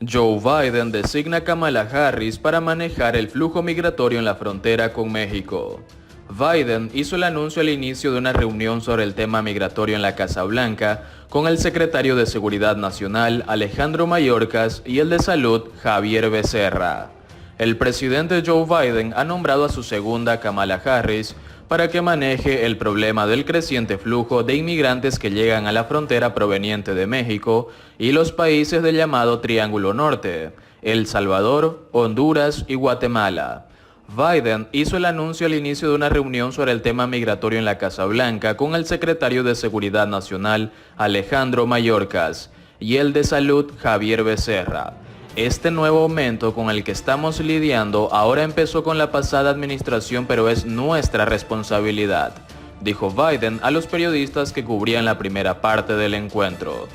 Joe Biden designa a Kamala Harris para manejar el flujo migratorio en la frontera con México. Biden hizo el anuncio al inicio de una reunión sobre el tema migratorio en la Casa Blanca con el secretario de Seguridad Nacional Alejandro Mayorkas y el de Salud Xavier Becerra. El presidente Joe Biden ha nombrado a su segunda Kamala Harris para que maneje el problema del creciente flujo de inmigrantes que llegan a la frontera proveniente de México y los países del llamado Triángulo Norte, El Salvador, Honduras y Guatemala. Biden hizo el anuncio al inicio de una reunión sobre el tema migratorio en la Casa Blanca con el secretario de Seguridad Nacional Alejandro Mayorkas y el de Salud Xavier Becerra. Este nuevo aumento con el que estamos lidiando ahora empezó con la pasada administración, pero es nuestra responsabilidad, dijo Biden a los periodistas que cubrían la primera parte del encuentro.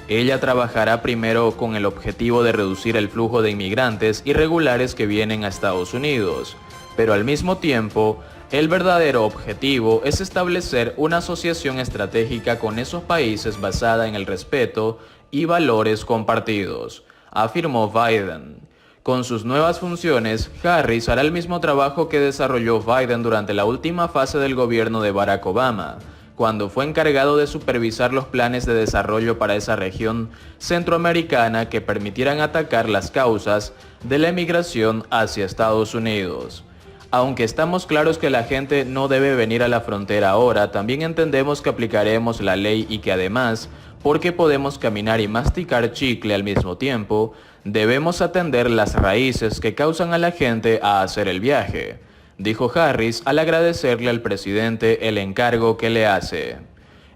Ella trabajará primero con el objetivo de reducir el flujo de inmigrantes irregulares que vienen a Estados Unidos, pero al mismo tiempo, el verdadero objetivo es establecer una asociación estratégica con esos países basada en el respeto y valores compartidos, afirmó Biden. Con sus nuevas funciones, Harris hará el mismo trabajo que desarrolló Biden durante la última fase del gobierno de Barack Obama, cuando fue encargado de supervisar los planes de desarrollo para esa región centroamericana que permitieran atacar las causas de la emigración hacia Estados Unidos. Aunque estamos claros que la gente no debe venir a la frontera ahora, también entendemos que aplicaremos la ley y que además, porque podemos caminar y masticar chicle al mismo tiempo, debemos atender las raíces que causan a la gente a hacer el viaje, dijo Harris al agradecerle al presidente el encargo que le hace.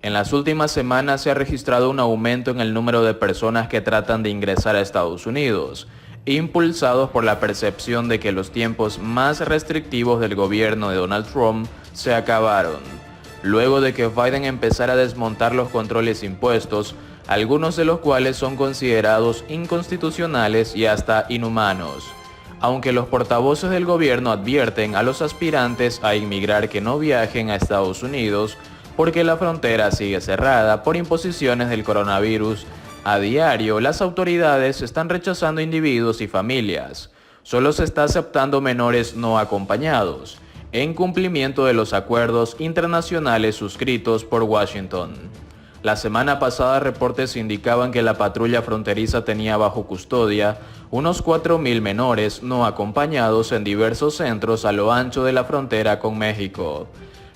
En las últimas semanas se ha registrado un aumento en el número de personas que tratan de ingresar a Estados Unidos, impulsados por la percepción de que los tiempos más restrictivos del gobierno de Donald Trump se acabaron. Luego de que Biden empezara a desmontar los controles impuestos, algunos de los cuales son considerados inconstitucionales y hasta inhumanos. Aunque los portavoces del gobierno advierten a los aspirantes a inmigrar que no viajen a Estados Unidos porque la frontera sigue cerrada por imposiciones del coronavirus, a diario las autoridades están rechazando individuos y familias. Solo se está aceptando menores no acompañados, en cumplimiento de los acuerdos internacionales suscritos por Washington. La semana pasada reportes indicaban que la patrulla fronteriza tenía bajo custodia unos 4.000 menores no acompañados en diversos centros a lo ancho de la frontera con México.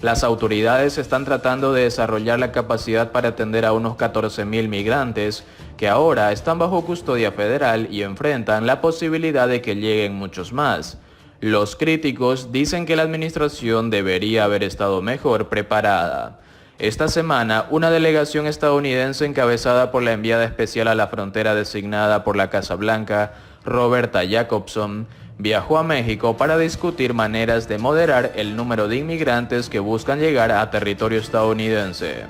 Las autoridades están tratando de desarrollar la capacidad para atender a unos 14.000 migrantes que ahora están bajo custodia federal y enfrentan la posibilidad de que lleguen muchos más. Los críticos dicen que la administración debería haber estado mejor preparada. Esta semana, una delegación estadounidense encabezada por la enviada especial a la frontera designada por la Casa Blanca, Roberta Jacobson, viajó a México para discutir maneras de moderar el número de inmigrantes que buscan llegar a territorio estadounidense.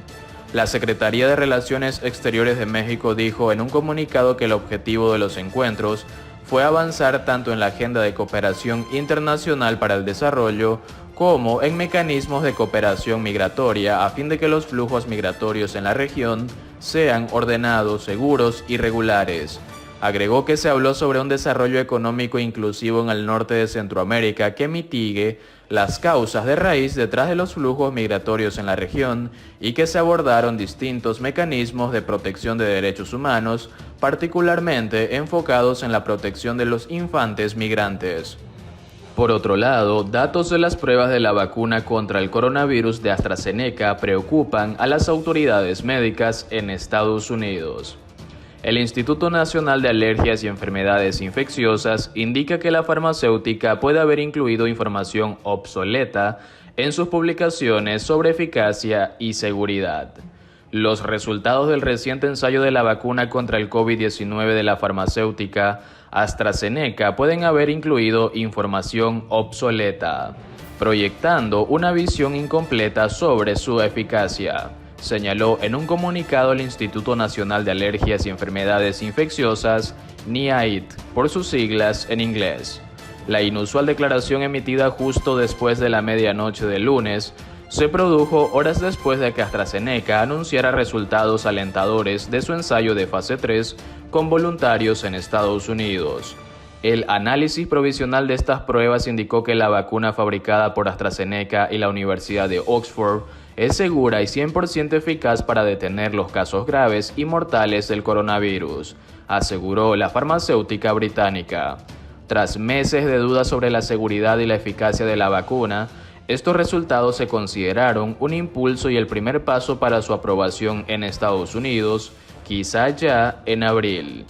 La Secretaría de Relaciones Exteriores de México dijo en un comunicado que el objetivo de los encuentros fue avanzar tanto en la agenda de cooperación internacional para el desarrollo como en mecanismos de cooperación migratoria a fin de que los flujos migratorios en la región sean ordenados, seguros y regulares. Agregó que se habló sobre un desarrollo económico inclusivo en el norte de Centroamérica que mitigue las causas de raíz detrás de los flujos migratorios en la región y que se abordaron distintos mecanismos de protección de derechos humanos, particularmente enfocados en la protección de los infantes migrantes. Por otro lado, datos de las pruebas de la vacuna contra el coronavirus de AstraZeneca preocupan a las autoridades médicas en Estados Unidos. El Instituto Nacional de Alergias y Enfermedades Infecciosas indica que la farmacéutica puede haber incluido información obsoleta en sus publicaciones sobre eficacia y seguridad. Los resultados del reciente ensayo de la vacuna contra el COVID-19 de la farmacéutica AstraZeneca pueden haber incluido información obsoleta, proyectando una visión incompleta sobre su eficacia, señaló en un comunicado el Instituto Nacional de Alergias y Enfermedades Infecciosas, NIAID, por sus siglas en inglés. La inusual declaración emitida justo después de la medianoche del lunes se produjo horas después de que AstraZeneca anunciara resultados alentadores de su ensayo de fase 3 con voluntarios en Estados Unidos. El análisis provisional de estas pruebas indicó que la vacuna fabricada por AstraZeneca y la Universidad de Oxford es segura y 100% eficaz para detener los casos graves y mortales del coronavirus, aseguró la farmacéutica británica. Tras meses de dudas sobre la seguridad y la eficacia de la vacuna, estos resultados se consideraron un impulso y el primer paso para su aprobación en Estados Unidos, quizá ya en abril.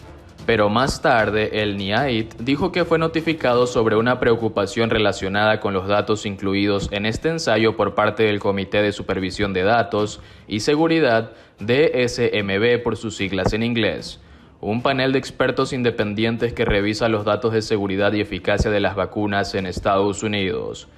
Pero más tarde, el NIAID dijo que fue notificado sobre una preocupación relacionada con los datos incluidos en este ensayo por parte del Comité de Supervisión de Datos y Seguridad, DSMB por sus siglas en inglés, un panel de expertos independientes que revisa los datos de seguridad y eficacia de las vacunas en Estados Unidos.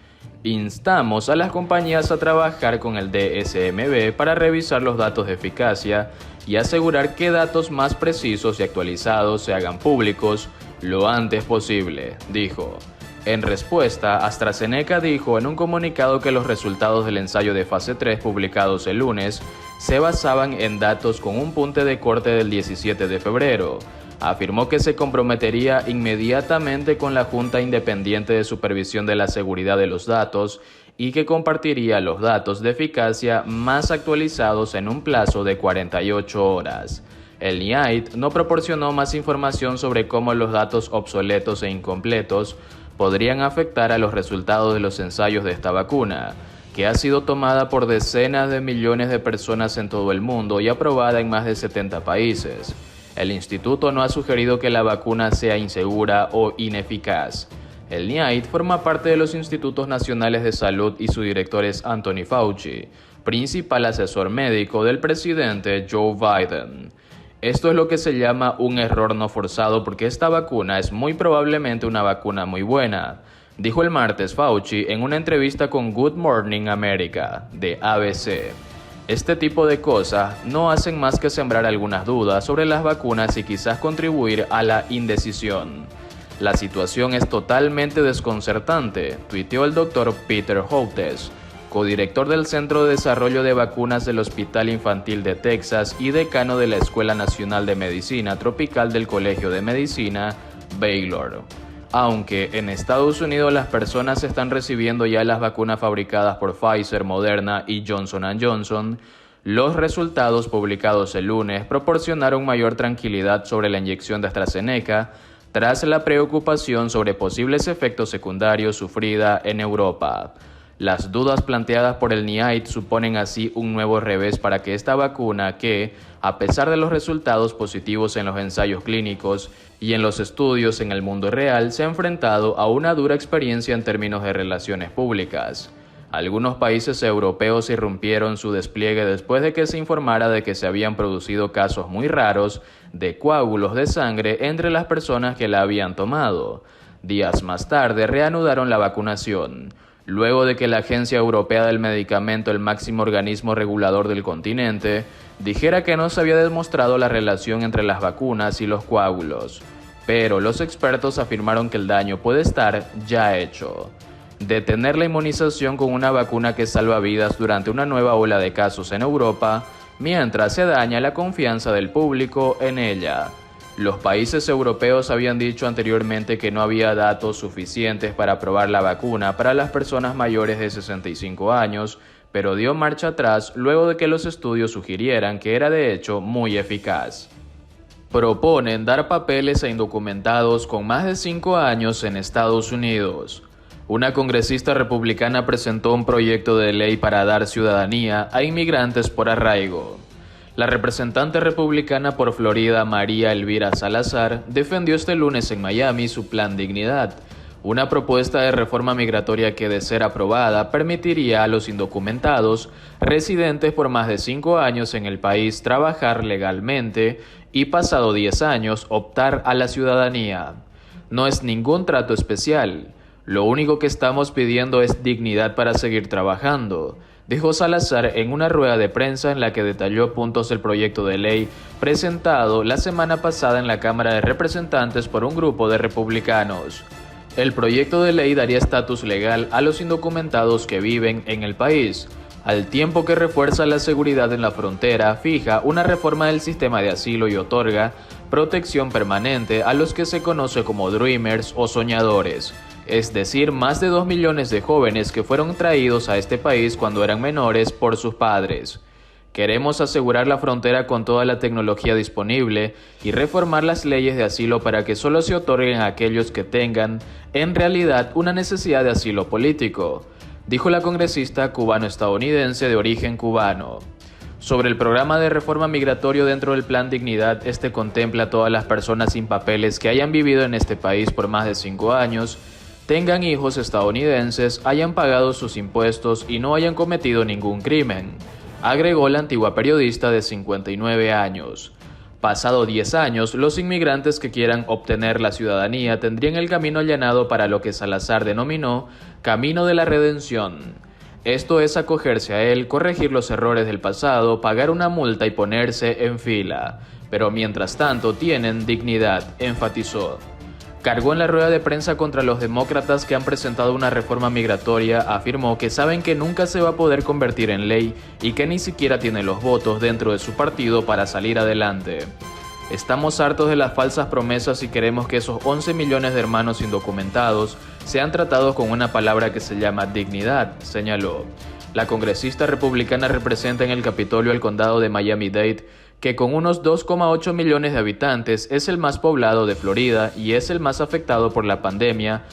Instamos a las compañías a trabajar con el DSMB para revisar los datos de eficacia y asegurar que datos más precisos y actualizados se hagan públicos lo antes posible, dijo. En respuesta, AstraZeneca dijo en un comunicado que los resultados del ensayo de fase 3 publicados el lunes se basaban en datos con un punto de corte del 17 de febrero. Afirmó que se comprometería inmediatamente con la Junta Independiente de Supervisión de la Seguridad de los Datos y que compartiría los datos de eficacia más actualizados en un plazo de 48 horas. El NIAID no proporcionó más información sobre cómo los datos obsoletos e incompletos podrían afectar a los resultados de los ensayos de esta vacuna, que ha sido tomada por decenas de millones de personas en todo el mundo y aprobada en más de 70 países. El instituto no ha sugerido que la vacuna sea insegura o ineficaz. El NIAID forma parte de los Institutos Nacionales de Salud y su director es Anthony Fauci, principal asesor médico del presidente Joe Biden. Esto es lo que se llama un error no forzado porque esta vacuna es muy probablemente una vacuna muy buena, dijo el martes Fauci en una entrevista con Good Morning America de ABC. Este tipo de cosas no hacen más que sembrar algunas dudas sobre las vacunas y quizás contribuir a la indecisión. La situación es totalmente desconcertante, tuiteó el Dr. Peter Hotez, codirector del Centro de Desarrollo de Vacunas del Hospital Infantil de Texas y decano de la Escuela Nacional de Medicina Tropical del Colegio de Medicina, Baylor. Aunque en Estados Unidos las personas están recibiendo ya las vacunas fabricadas por Pfizer, Moderna y Johnson & Johnson, los resultados publicados el lunes proporcionaron mayor tranquilidad sobre la inyección de AstraZeneca tras la preocupación sobre posibles efectos secundarios sufrida en Europa. Las dudas planteadas por el NIAID suponen así un nuevo revés para que esta vacuna que, a pesar de los resultados positivos en los ensayos clínicos y en los estudios en el mundo real, se ha enfrentado a una dura experiencia en términos de relaciones públicas. Algunos países europeos irrumpieron su despliegue después de que se informara de que se habían producido casos muy raros de coágulos de sangre entre las personas que la habían tomado. Días más tarde reanudaron la vacunación, luego de que la Agencia Europea del Medicamento, el máximo organismo regulador del continente, dijera que no se había demostrado la relación entre las vacunas y los coágulos. Pero los expertos afirmaron que el daño puede estar ya hecho. Detener la inmunización con una vacuna que salva vidas durante una nueva ola de casos en Europa, mientras se daña la confianza del público en ella. Los países europeos habían dicho anteriormente que no había datos suficientes para aprobar la vacuna para las personas mayores de 65 años, pero dio marcha atrás luego de que los estudios sugirieran que era de hecho muy eficaz. Proponen dar papeles a indocumentados con más de 5 años en Estados Unidos. Una congresista republicana presentó un proyecto de ley para dar ciudadanía a inmigrantes por arraigo. La representante republicana por Florida, María Elvira Salazar, defendió este lunes en Miami su Plan Dignidad, una propuesta de reforma migratoria que, de ser aprobada, permitiría a los indocumentados residentes por más de 5 años en el país trabajar legalmente y, pasado 10 años, optar a la ciudadanía. No es ningún trato especial. Lo único que estamos pidiendo es dignidad para seguir trabajando, dijo Salazar en una rueda de prensa en la que detalló puntos del proyecto de ley presentado la semana pasada en la Cámara de Representantes por un grupo de republicanos. El proyecto de ley daría estatus legal a los indocumentados que viven en el país, al tiempo que refuerza la seguridad en la frontera, fija una reforma del sistema de asilo y otorga protección permanente a los que se conoce como Dreamers o soñadores, es decir, más de 2 millones de jóvenes que fueron traídos a este país cuando eran menores por sus padres. Queremos asegurar la frontera con toda la tecnología disponible y reformar las leyes de asilo para que solo se otorguen a aquellos que tengan, en realidad, una necesidad de asilo político, dijo la congresista cubano-estadounidense de origen cubano. Sobre el programa de reforma migratorio dentro del Plan Dignidad, este contempla a todas las personas sin papeles que hayan vivido en este país por más de 5 años, tengan hijos estadounidenses, hayan pagado sus impuestos y no hayan cometido ningún crimen, agregó la antigua periodista de 59 años. Pasado 10 años, los inmigrantes que quieran obtener la ciudadanía tendrían el camino allanado para lo que Salazar denominó Camino de la Redención. Esto es acogerse a él, corregir los errores del pasado, pagar una multa y ponerse en fila. Pero mientras tanto tienen dignidad, enfatizó. Cargó en la rueda de prensa contra los demócratas que han presentado una reforma migratoria, afirmó que saben que nunca se va a poder convertir en ley y que ni siquiera tiene los votos dentro de su partido para salir adelante. Estamos hartos de las falsas promesas y queremos que esos 11 millones de hermanos indocumentados sean tratados con una palabra que se llama dignidad, señaló. La congresista republicana representa en el Capitolio el condado de Miami-Dade, que con unos 2,8 millones de habitantes es el más poblado de Florida y es el más afectado por la pandemia,